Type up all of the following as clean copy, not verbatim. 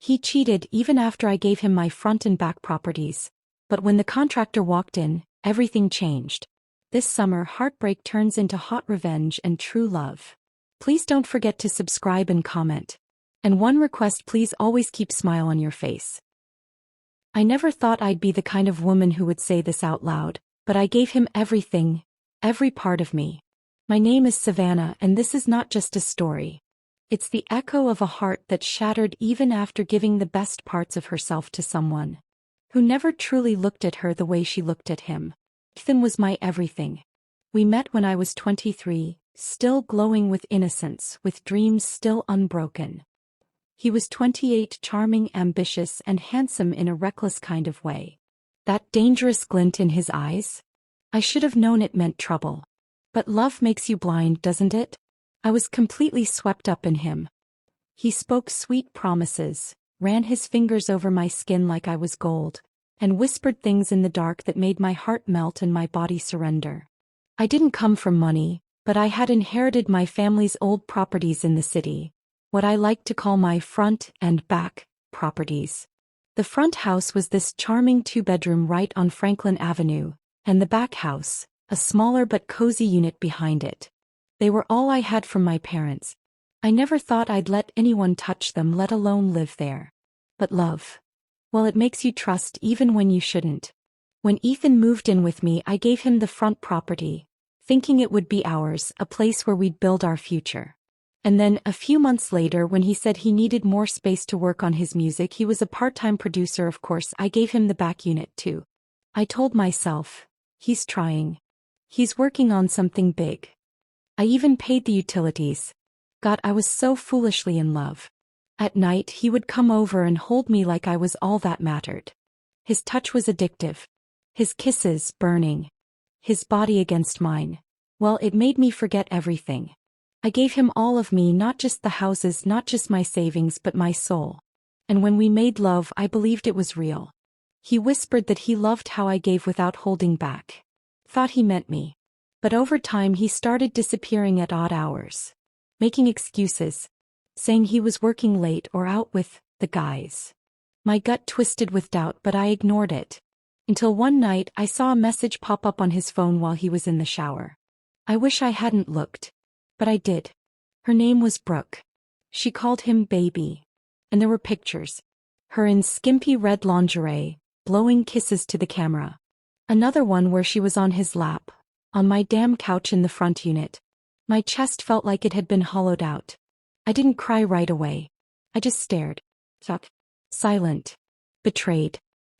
He cheated even after I gave him my front and back properties. But when the contractor walked in, everything changed. This summer, heartbreak turns into hot revenge and true love. Please don't forget to subscribe and comment. And one request, please always keep a smile on your face. I never thought I'd be the kind of woman who would say this out loud, but I gave him everything, every part of me. My name is Savannah, and this is not just a story. It's the echo of a heart that shattered even after giving the best parts of herself to someone who never truly looked at her the way she looked at him. Ethan was my everything. We met when I was 23, still glowing with innocence, with dreams still unbroken. He was 28, charming, ambitious, and handsome in a reckless kind of way. That dangerous glint in his eyes? I should have known it meant trouble. But love makes you blind, doesn't it? I was completely swept up in him. He spoke sweet promises, ran his fingers over my skin like I was gold, and whispered things in the dark that made my heart melt and my body surrender. I didn't come from money, but I had inherited my family's old properties in the city, what I like to call my front and back properties. The front house was this charming 2-bedroom right on Franklin Avenue, and the back house, a smaller but cozy unit behind it. They were all I had from my parents. I never thought I'd let anyone touch them, let alone live there. But love, well, it makes you trust even when you shouldn't. When Ethan moved in with me, I gave him the front property, thinking it would be ours, a place where we'd build our future. And then, a few months later, when he said he needed more space to work on his music, he was a part-time producer, of course, I gave him the back unit too. I told myself, he's trying. He's working on something big. I even paid the utilities. God, I was so foolishly in love. At night, he would come over and hold me like I was all that mattered. His touch was addictive. His kisses, burning. His body against mine. Well, it made me forget everything. I gave him all of me, not just the houses, not just my savings, but my soul. And when we made love, I believed it was real. He whispered that he loved how I gave without holding back. Thought he meant me. But over time he started disappearing at odd hours. Making excuses. Saying he was working late or out with the guys. My gut twisted with doubt, but I ignored it. Until one night I saw a message pop up on his phone while he was in the shower. I wish I hadn't looked. But I did. Her name was Brooke. She called him baby. And there were pictures. Her in skimpy red lingerie, blowing kisses to the camera. Another one where she was on his lap, on my damn couch in the front unit. My chest felt like it had been hollowed out. I didn't cry right away. I just stared. Silent. Betrayed.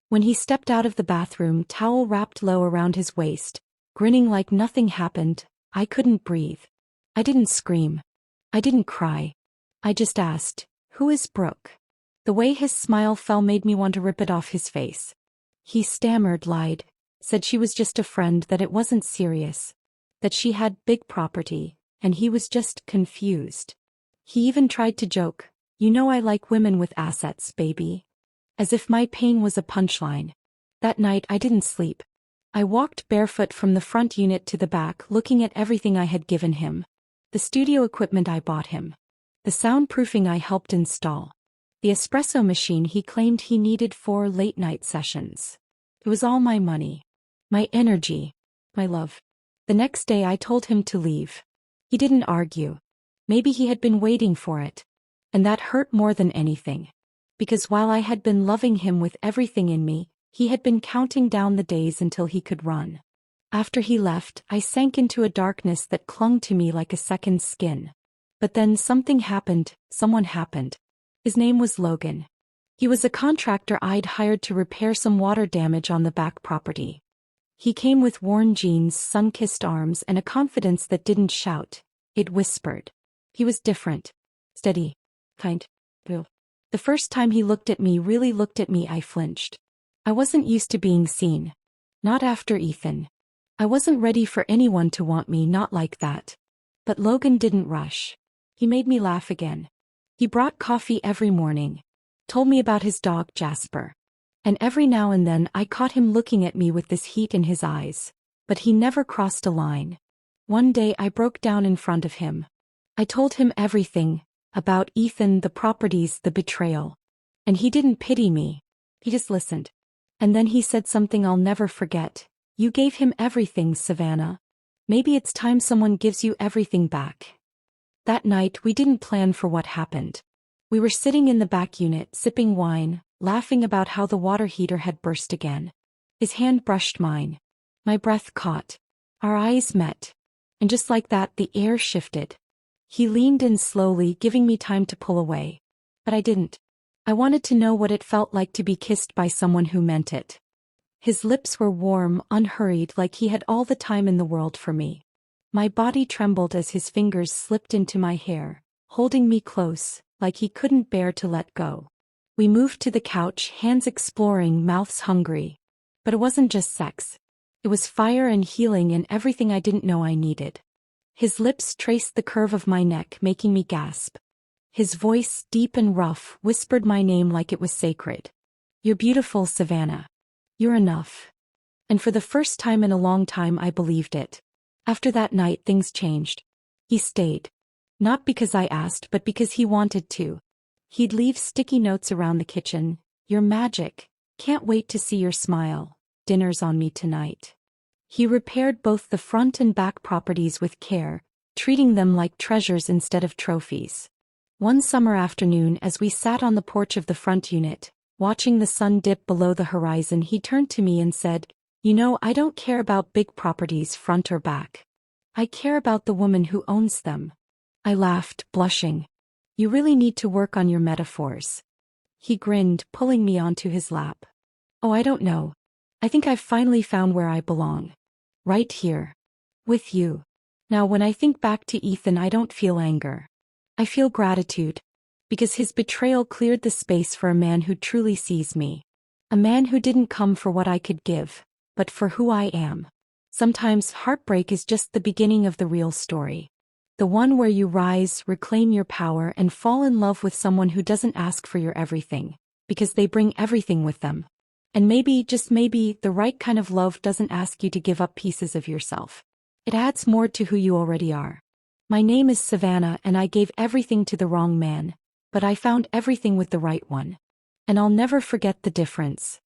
When he stepped out of the bathroom, towel wrapped low around his waist, grinning like nothing happened, I couldn't breathe. I didn't scream. I didn't cry. I just asked, "Who is Brooke?" The way his smile fell made me want to rip it off his face. He stammered, lied, said she was just a friend, that it wasn't serious, that she had big property, and he was just confused. He even tried to joke, "You know I like women with assets, baby." As if my pain was a punchline. That night I didn't sleep. I walked barefoot from the front unit to the back, looking at everything I had given him. The studio equipment I bought him. The soundproofing I helped install. The espresso machine he claimed he needed for late-night sessions. It was all my money. My energy. My love. The next day I told him to leave. He didn't argue. Maybe he had been waiting for it. And that hurt more than anything. Because while I had been loving him with everything in me, he had been counting down the days until he could run. After he left, I sank into a darkness that clung to me like a second skin. But then something happened, someone happened. His name was Logan. He was a contractor I'd hired to repair some water damage on the back property. He came with worn jeans, sun-kissed arms, and a confidence that didn't shout. It whispered. He was different. Steady. Kind. Real. The first time he looked at me, really looked at me, I flinched. I wasn't used to being seen. Not after Ethan. I wasn't ready for anyone to want me, not like that. But Logan didn't rush. He made me laugh again. He brought coffee every morning. Told me about his dog Jasper. And every now and then I caught him looking at me with this heat in his eyes. But he never crossed a line. One day I broke down in front of him. I told him everything. About Ethan, the properties, the betrayal. And he didn't pity me. He just listened. And then he said something I'll never forget. You gave him everything, Savannah. Maybe it's time someone gives you everything back. That night, we didn't plan for what happened. We were sitting in the back unit, sipping wine, laughing about how the water heater had burst again. His hand brushed mine. My breath caught. Our eyes met. And just like that, the air shifted. He leaned in slowly, giving me time to pull away. But I didn't. I wanted to know what it felt like to be kissed by someone who meant it. His lips were warm, unhurried, like he had all the time in the world for me. My body trembled as his fingers slipped into my hair, holding me close, like he couldn't bear to let go. We moved to the couch, hands exploring, mouths hungry. But it wasn't just sex. It was fire and healing and everything I didn't know I needed. His lips traced the curve of my neck, making me gasp. His voice, deep and rough, whispered my name like it was sacred. You're beautiful, Savannah. You're enough. And for the first time in a long time, I believed it. After that night, things changed. He stayed. Not because I asked, but because he wanted to. He'd leave sticky notes around the kitchen. You're magic. Can't wait to see your smile. Dinner's on me tonight. He repaired both the front and back properties with care, treating them like treasures instead of trophies. One summer afternoon, as we sat on the porch of the front unit, watching the sun dip below the horizon, he turned to me and said, "You know, I don't care about big properties, front or back. I care about the woman who owns them." I laughed, blushing. "You really need to work on your metaphors." He grinned, pulling me onto his lap. "Oh, I don't know. I think I've finally found where I belong. Right here. With you." Now, when I think back to Ethan, I don't feel anger. I feel gratitude. Because his betrayal cleared the space for a man who truly sees me. A man who didn't come for what I could give, but for who I am. Sometimes heartbreak is just the beginning of the real story. The one where you rise, reclaim your power, and fall in love with someone who doesn't ask for your everything, because they bring everything with them. And maybe, just maybe, the right kind of love doesn't ask you to give up pieces of yourself. It adds more to who you already are. My name is Savannah, and I gave everything to the wrong man, but I found everything with the right one. And I'll never forget the difference.